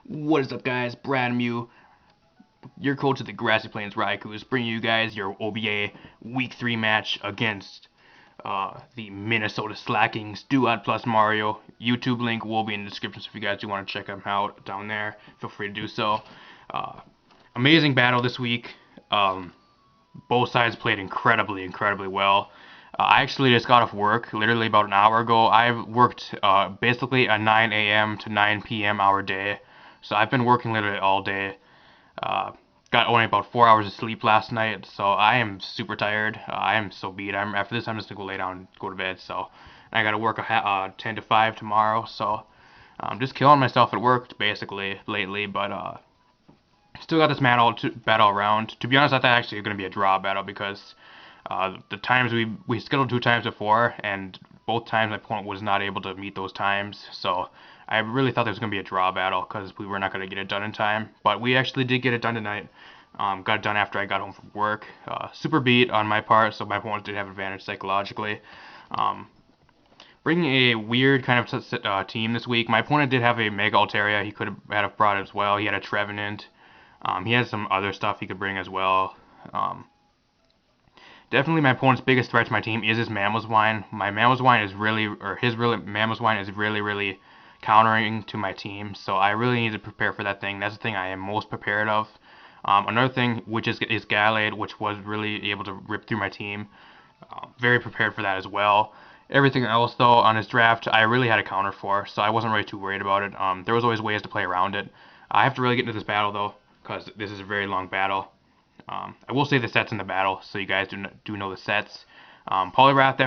What is up, guys? Brad Mew, your coach of the Grassy Plains Raikous, bringing you guys your OBA Week 3 match against the Minnesota Slakings, Duat plus Mario. YouTube link will be in the description, so if you guys do want to check them out down there, feel free to do so. Uh, Amazing battle this week. Both sides played incredibly well. I actually just got off work literally about an hour ago. I've worked basically a 9 a.m. to 9 p.m. hour day. So I've been working literally all day. Uh, got only about 4 hours of sleep last night, so I am super tired. I am so beat. After this, I'm just gonna go lay down and go to bed. So I gotta work 10 to 5 tomorrow. So I'm just killing myself at work basically lately, but still got this battle around. To be honest, I thought actually it was going to be a draw battle because the times we scheduled 2 times before, and both times my opponent was not able to meet those times. So I really thought there was going to be a draw battle because we were not going to get it done in time. But we actually did get it done tonight. Got it done after I got home from work. Super beat on my part, so my opponent did have advantage psychologically. Um, Bringing a weird kind of team this week. My opponent did have a Mega Altaria. He could have brought as well. He had a Trevenant. He has some other stuff he could bring as well. Definitely my opponent's biggest threat to my team is his Mamoswine. My Mamoswine is really, or his really, Mamoswine is really countering to my team. So I really need to prepare for that thing. That's the thing I am most prepared of. Another thing, which is Gallade, which was really able to rip through my team. Very prepared for that as well. Everything else, though, on his draft, I really had a counter for, so I wasn't really too worried about it. There was always ways to play around it. I have to really get into this battle, though, because this is a very long battle. I will say the sets in the battle, so you guys do know the sets. Poliwrath,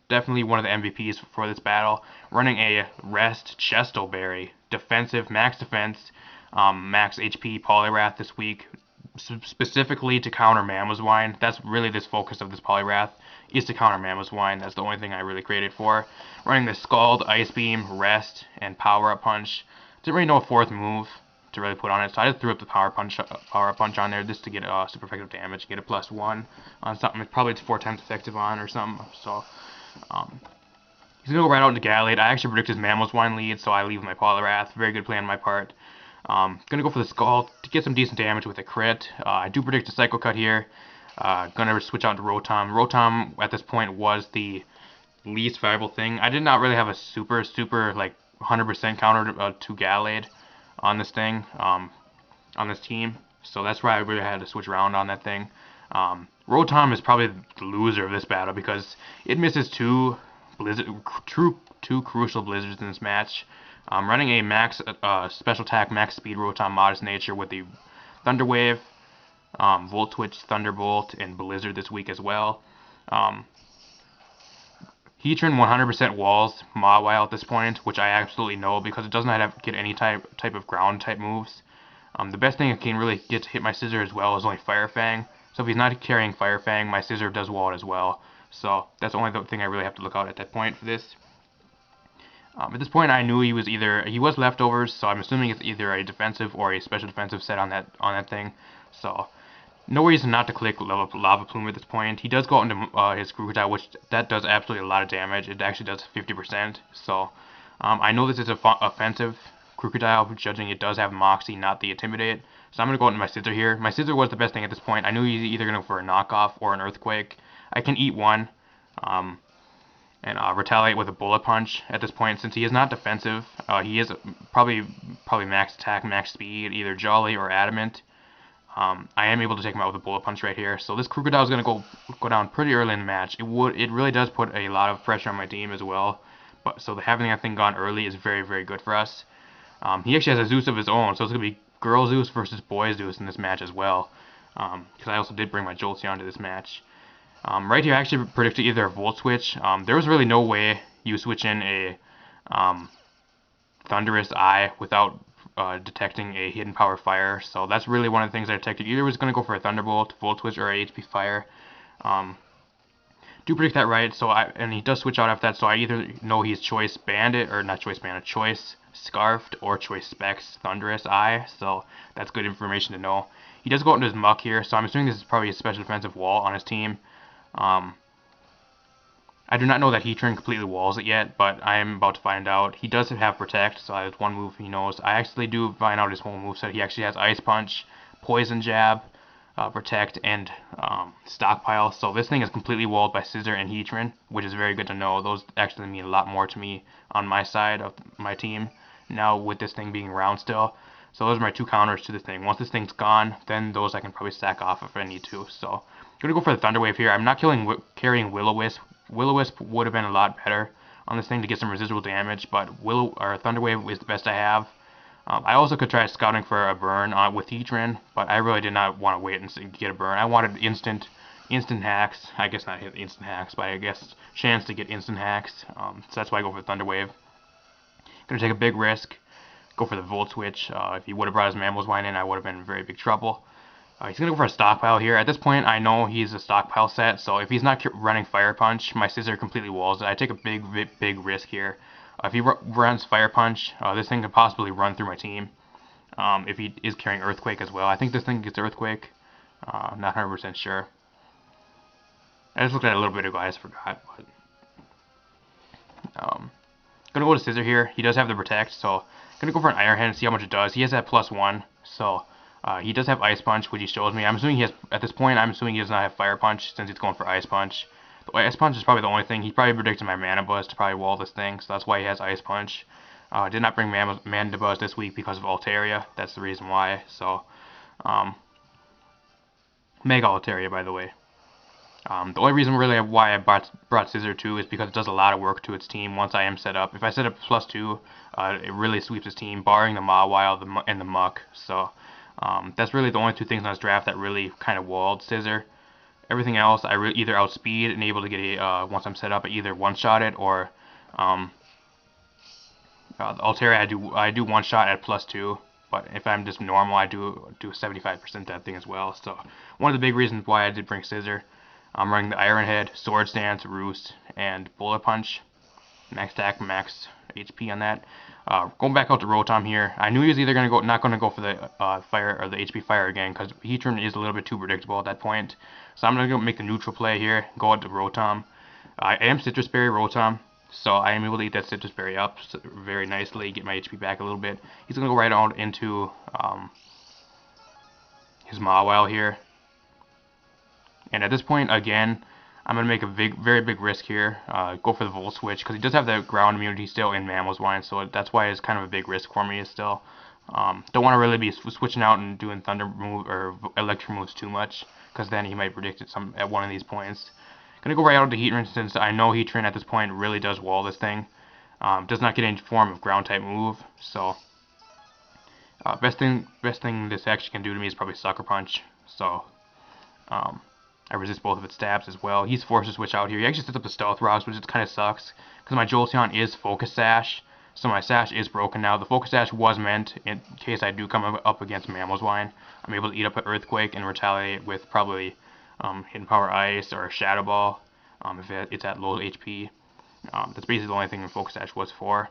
definitely one of the MVPs for this battle. Running a Rest Chestoberry, defensive, max defense, max HP Poliwrath this week, specifically to counter Mamoswine. That's really this focus of this Poliwrath, is to counter Mamoswine. That's the only thing I really created for. Running the Scald, Ice Beam, Rest, and Power Up Punch. Didn't really know a fourth move to really put on it, so I just threw up the Power Up Punch on there just to get super effective damage, get a +1 on something. Probably it's 4 times effective on or something. So he's gonna go right out into Gallade. I actually predicted his Mamoswine lead, so I leave my Poliwrath. Very good play on my part. Gonna go for the Skull to get some decent damage with a crit. I do predict a Psycho Cut here. Gonna switch out to Rotom. Rotom at this point was the least valuable thing. I did not really have a super like 100% counter to Gallade on this thing, on this team. So that's why I really had to switch around on that thing. Rotom is probably the loser of this battle because it misses two crucial blizzards in this match. Running a max special attack, max speed Rotom Modest Nature with the Thunder Wave, Volt Switch, Thunderbolt, and Blizzard this week as well. Heatran 100% walls Mawile at this point, which I absolutely know because it does not get any type of ground type moves. The best thing it can really get to hit my Scissor as well is only Fire Fang. So if he's not carrying Fire Fang, my Scissor does wall it as well. So that's the only thing I really have to look out at that point for this. At this point, I knew he was leftovers, so I'm assuming it's either a defensive or a special defensive set on that thing. So no reason not to click Lava Plume at this point. He does go out into his Crocodile, which that does absolutely a lot of damage. It actually does 50%. So I know this is an offensive Crocodile, judging it does have Moxie, not the Intimidate. So I'm going to go into my Scissor here. My Scissor was the best thing at this point. I knew he's either going to go for a knockoff or an Earthquake. I can eat one. And retaliate with a Bullet Punch at this point. Since he is not defensive, he is probably max attack, max speed, either Jolly or Adamant. I am able to take him out with a Bullet Punch right here. So this Crocodile is going to go down pretty early in the match. It really does put a lot of pressure on my team as well. But so having that thing gone early is very good for us. He actually has a Zeus of his own, so it's going to be Girl Zeus versus Boy Zeus in this match as well. Because I also did bring my Jolteon to this match. Right here, I actually predicted either a Volt Switch. There was really no way you switch in a Thunderous Eye without detecting a Hidden Power Fire. So that's really one of the things I detected. Either was going to go for a Thunderbolt, Volt Switch, or a HP Fire. Do predict that right. And he does switch out after that. So I either know he's Choice Bandit or not Choice Bandit, Choice Scarfed or Choice Specs Thunderous Eye. So that's good information to know. He does go out into his Muck here. So I'm assuming this is probably a special defensive wall on his team. I do not know that he turned completely walls it yet, but I am about to find out. He does have Protect, so that's one move he knows. I actually do find out his whole moveset. He actually has Ice Punch, Poison Jab, Protect, and Stockpile. So this thing is completely walled by Scissor and Heatran, which is very good to know. Those actually mean a lot more to me on my side of my team now with this thing being around still. So those are my two counters to this thing. Once this thing's gone, then those I can probably stack off if I need to. So I'm going to go for the Thunder Wave here. I'm not carrying Will-O-Wisp. Will-O-Wisp would have been a lot better on this thing to get some residual damage, but Thunder Wave is the best I have. I also could try scouting for a burn with Heatran, but I really did not want to wait and get a burn. I wanted instant hacks. I guess not instant hacks, but I guess chance to get instant hacks. So that's why I go for Thunder Wave. Gonna take a big risk. Go for the Volt Switch. If he would have brought his Mamoswine in, I would have been in very big trouble. He's going to go for a Stockpile here. At this point, I know he's a Stockpile set, so if he's not running Fire Punch, my Scissor completely walls it. I take a big risk here. If he runs Fire Punch, this thing could possibly run through my team. If he is carrying Earthquake as well. I think this thing gets Earthquake. Not 100% sure. I just looked at it a little bit ago, I just forgot. But gonna go to Scissor here. He does have the Protect, so gonna go for an Iron Head and see how much it does. He has that +1, so he does have Ice Punch, which he shows me. I'm assuming he has, at this point, I'm assuming he does not have Fire Punch since he's going for Ice Punch. The Ice Punch is probably the only thing. He probably predicted my Mana Buzz to probably wall this thing, so that's why he has Ice Punch. Did not bring Mana Buzz this week because of Altaria. That's the reason why. So, Mega Altaria, by the way. The only reason really why I brought Scissor too is because it does a lot of work to its team once I am set up. If I set up +2, it really sweeps his team, barring the Mawile and the Muck. So that's really the only two things on this draft that really kind of walled Scissor. Everything else, I either outspeed and able to get a once I'm set up, I either one-shot it or Altaria I do one-shot at +2. But if I'm just normal, I do 75% that thing as well. So one of the big reasons why I did bring Scissor. I'm running the Iron Head, Sword Stance, Roost, and Bullet Punch. Max attack, max HP on that. Going back out to Rotom here. I knew he was either not going to go for the Fire or the HP Fire again because Heatran is a little bit too predictable at that point. So I'm going to make the neutral play here. Go out to Rotom. I am Citrus Berry Rotom, so I am able to eat that Citrus Berry up very nicely, get my HP back a little bit. He's going to go right out into his Mawile here. And at this point, again, I'm going to make a very big risk here. Go for the Volt Switch, because he does have the ground immunity still in Mamoswine, so that's why it's kind of a big risk for me still. Don't want to really be switching out and doing Thunder move or Electric moves too much, because then he might predict it at one of these points. Going to go right out to Heatran, since I know Heatran at this point really does wall this thing. Does not get any form of ground type move, so best thing this actually can do to me is probably Sucker Punch. So I resist both of its stabs as well. He's forced to switch out here. He actually sets up the Stealth Rocks, which just kind of sucks, because my Jolteon is Focus Sash, so my Sash is broken now. The Focus Sash was meant in case I do come up against Mamoswine. I'm able to eat up an Earthquake and retaliate with probably Hidden Power Ice or a Shadow Ball if it's at low HP. That's basically the only thing the Focus Sash was for.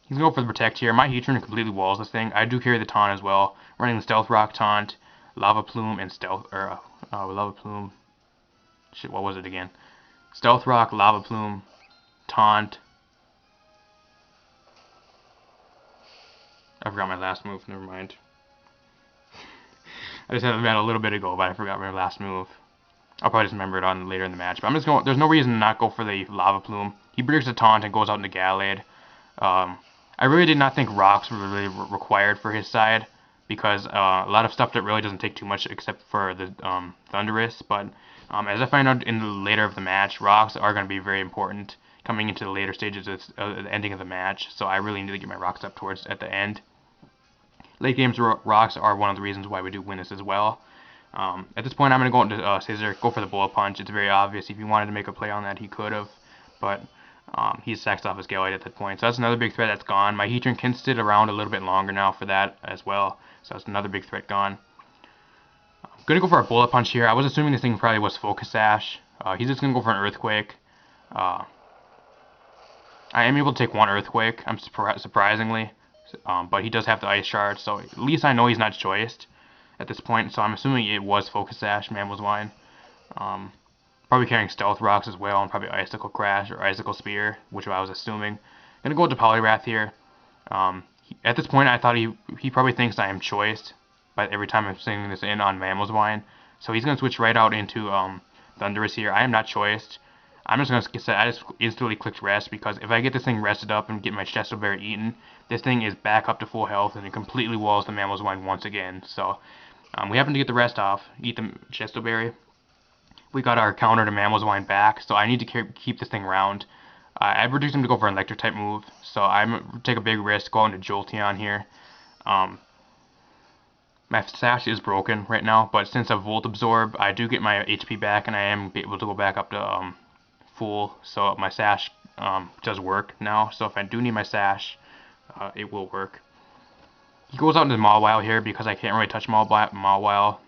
He's going to go for the Protect here. My Heatran completely walls this thing. I do carry the Taunt as well, running the Stealth Rock, Taunt, Lava Plume, and Lava Plume. Shit, what was it again? Stealth Rock, Lava Plume, Taunt. I forgot my last move. Never mind. I just had that a little bit ago, but I forgot my last move. I'll probably just remember it on later in the match. But I'm just going. There's no reason to not go for the Lava Plume. He predicts a Taunt and goes out into Gallade. I really did not think rocks were really required for his side, because a lot of stuff that really doesn't take too much except for the Thundurus, but as I find out in the later of the match, rocks are going to be very important coming into the later stages of the ending of the match, so I really need to get my rocks up towards at the end. Late games rocks are one of the reasons why we do win this as well. At this point, I'm going to go into Scissor, go for the Bullet Punch. It's very obvious. If he wanted to make a play on that, he could have, but he sacks off his Gallade at that point. So that's another big threat that's gone. My Heatran can sit around a little bit longer now for that as well. So that's another big threat gone. I'm going to go for a Bullet Punch here. I was assuming this thing probably was Focus Sash. He's just going to go for an Earthquake. I am able to take one Earthquake, surprisingly. But he does have the Ice Shard, so at least I know he's not choiced at this point. So I'm assuming it was Focus Sash, Mamoswine. Probably carrying Stealth Rocks as well, and probably Icicle Crash or Icicle Spear, which I was assuming. Gonna go into Poliwrath here. At this point, I thought he probably thinks I am choiced, but every time I'm singing this in on Mammoth Wine, so he's gonna switch right out into Thundurus here. I am not choiced. I'm just gonna say I just instantly clicked rest, because if I get this thing rested up and get my Chesto Berry eaten, this thing is back up to full health and it completely walls the Mammoth Wine once again. So we happen to get the rest off, eat the Chesto Berry. We got our counter to Mammoth Wine back, so I need to keep this thing round. I predict him to go for an Electric type move, so I'm gonna take a big risk, go into Jolteon here. My Sash is broken right now, but since I Volt Absorb, I do get my HP back, and I am able to go back up to full, so my Sash does work now. So if I do need my Sash, it will work. He goes out into Mawile here because I can't really touch Mawile.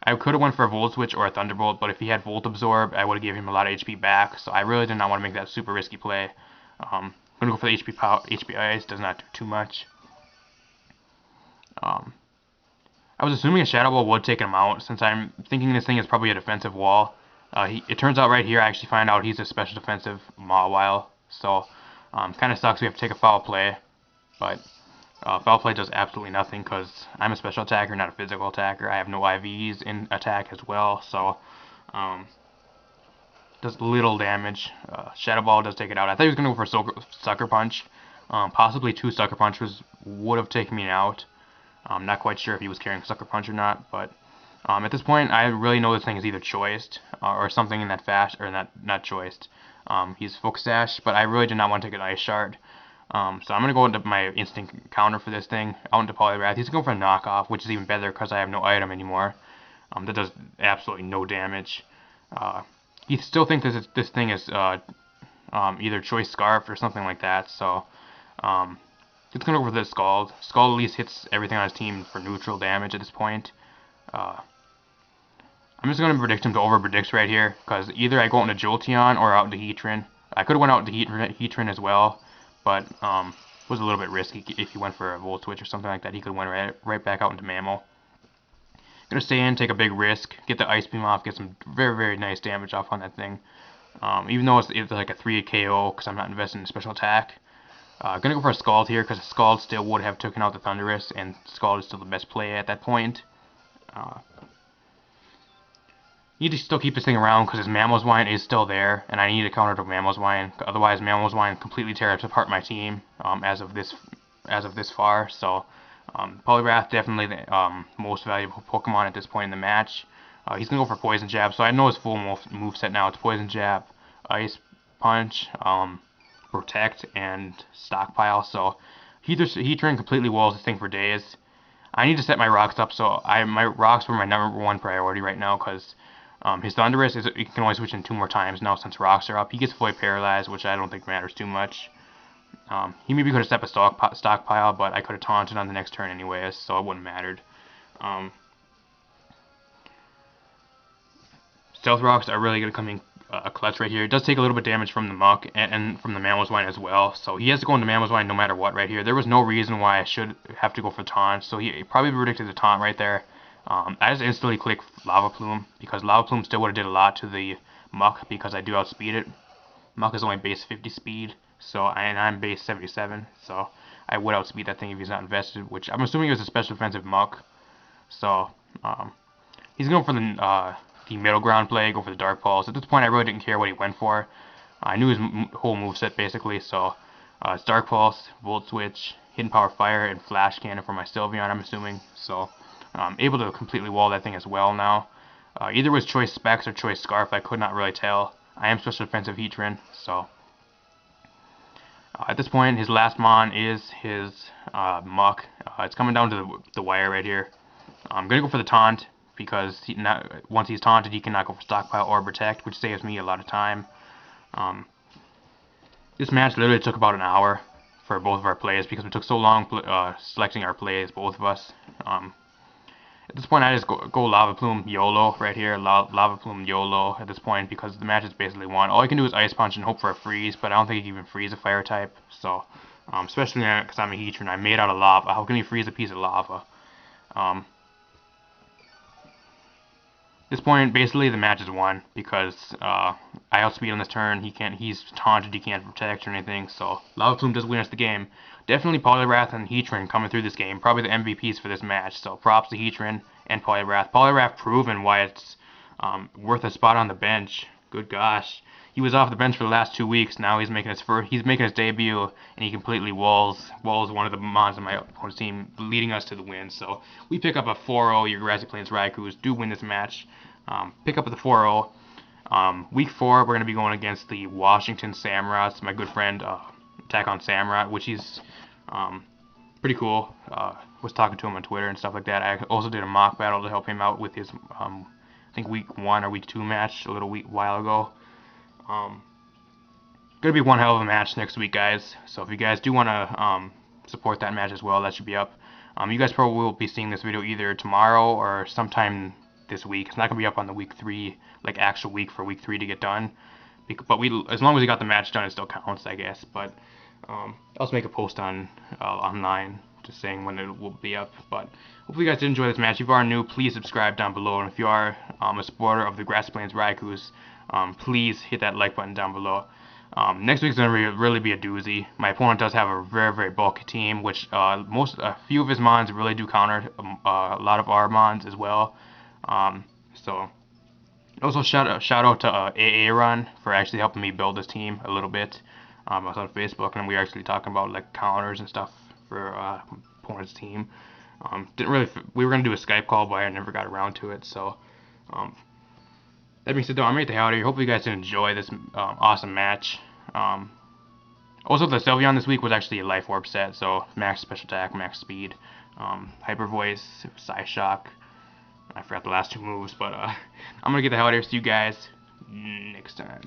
I could have went for a Volt Switch or a Thunderbolt, but if he had Volt Absorb, I would have given him a lot of HP back, so I really did not want to make that super risky play. I'm going to go for the HP Ice, does not do too much. I was assuming a Shadow Ball would take him out, since I'm thinking this thing is probably a defensive wall. It turns out right here I actually find out he's a special defensive Mawile, so kind of sucks we have to take a foul play, but foul play does absolutely nothing because I'm a special attacker, not a physical attacker. I have no IVs in attack as well, so does little damage. Shadow Ball does take it out. I thought he was going to go for Sucker Punch. Possibly 2 Sucker Punches would have taken me out. I'm not quite sure if he was carrying Sucker Punch or not, but at this point I really know this thing is either choiced or something in that fashion, or not choiced. He's Focus Sash, but I really did not want to take an Ice Shard. So I'm going to go into my instant counter for this thing, out into Poliwrath. He's going for a knockoff, which is even better because I have no item anymore. That does absolutely no damage. He still thinks this thing is either Choice Scarf or something like that, so it's going to go for the Scald. Scald at least hits everything on his team for neutral damage at this point. I'm just going to predict him to over-predict right here, because either I go into Jolteon or out into Heatran. I could have went out into Heatran as well, but was a little bit risky. If he went for a Volt Switch or something like that, he could have went right back out into Mammal. Gonna stay in, take a big risk, get the Ice Beam off, get some very, very nice damage off on that thing. Even though it's like a 3 KO, because I'm not investing in special attack. Gonna go for a Scald here, because a Scald still would have taken out the Thundurus, and Scald is still the best play at that point. Need to still keep this thing around because his Mammoth Wine is still there, and I need to counter to Mammoth Wine. Otherwise, Mammoth Wine completely tears apart my team as of this far. So, Poliwrath definitely the most valuable Pokemon at this point in the match. He's gonna go for Poison Jab, so I know his full moveset now. It's Poison Jab, Ice Punch, Protect, and Stockpile. So Heatran completely walls this thing for days. I need to set my rocks up, so my rocks were my #1 priority right now, because his Thundurus he can only switch in 2 more times now since rocks are up. He gets fully paralyzed, which I don't think matters too much. He maybe could have set a stockpile, but I could have taunted on the next turn anyways, so it wouldn't have mattered. Stealth Rocks are really going to come in clutch right here. It does take a little bit of damage from the Muck and from the Mammoth Wine as well, so he has to go into Mammoth Wine no matter what right here. There was no reason why I should have to go for taunt, so he probably predicted the taunt right there. I just instantly click Lava Plume, because Lava Plume still would have did a lot to the Muck, because I do outspeed it. Muck is only base 50 speed, and I'm base 77, so I would outspeed that thing if he's not invested, which I'm assuming it was a special defensive Muck. So he's going for the middle ground play, go for the Dark Pulse. At this point I really didn't care what he went for. I knew his whole moveset basically, so it's Dark Pulse, Volt Switch, Hidden Power Fire, and Flash Cannon for my Sylveon, I'm assuming. So I'm able to completely wall that thing as well now. Either was Choice Specs or Choice Scarf, I could not really tell. I am special defensive Heatran, so at this point his last mon is his Muck. It's coming down to the wire right here. I'm going to go for the taunt, because once he's taunted he cannot go for Stockpile or Protect, which saves me a lot of time. This match literally took about an hour for both of our plays, because we took so long selecting our plays, both of us. At this point I just go Lava Plume YOLO right here, Lava Plume YOLO at this point, because the match is basically won. All I can do is Ice Punch and hope for a freeze, but I don't think he can even freeze a fire type, so especially because I'm a Heatran, I'm made out of lava. How can he freeze a piece of lava? this point, basically the match is won because I outspeed on this turn. He's taunted. He can't protect or anything. So Lava Plume does win us the game. Definitely Poliwrath and Heatran coming through this game. Probably the MVPs for this match. So props to Heatran and Poliwrath. Poliwrath proven why it's worth a spot on the bench. Good gosh. He was off the bench for the last 2 weeks. Now he's making his debut, and he completely walls one of the mons on my opponent's team, leading us to the win. So we pick up a 4-0. Your Grassy Plains Raikous do win this match. Pick up the 4-0. Week 4, we're going to be going against the Washington Samurats. My good friend, Attack on Samurai, which he's pretty cool. Was talking to him on Twitter and stuff like that. I also did a mock battle to help him out with his, I think week 1 or week 2 match a while ago. Gonna be one hell of a match next week, guys. So if you guys do want to support that match as well, that should be up. You guys probably will be seeing this video either tomorrow or sometime this week. It's not gonna be up on the week 3, like actual week for week 3 to get done. But as long as we got the match done, it still counts, I guess. But I'll also make a post on online just saying when it will be up. But hopefully you guys did enjoy this match. If you are new, please subscribe down below. And if you are a supporter of the Grassy Plains Raikous, please hit that like button down below. Next week's going to really be a doozy. My opponent does have a very, very bulky team, which a few of his mons really do counter a lot of our mons as well. So also shout out to AA Run for actually helping me build this team a little bit. I was on Facebook and we were actually talking about like counters and stuff for opponent's team. We were gonna do a Skype call, but I never got around to it. So that being said, though, I'm ready to head out of here. Hopefully you guys did enjoy this awesome match. Also, the Sylveon this week was actually a Life Orb set, so max special attack, max speed, Hyper Voice, Psyshock. I forgot the last 2 moves, but I'm gonna get the hell out of here. See you guys next time.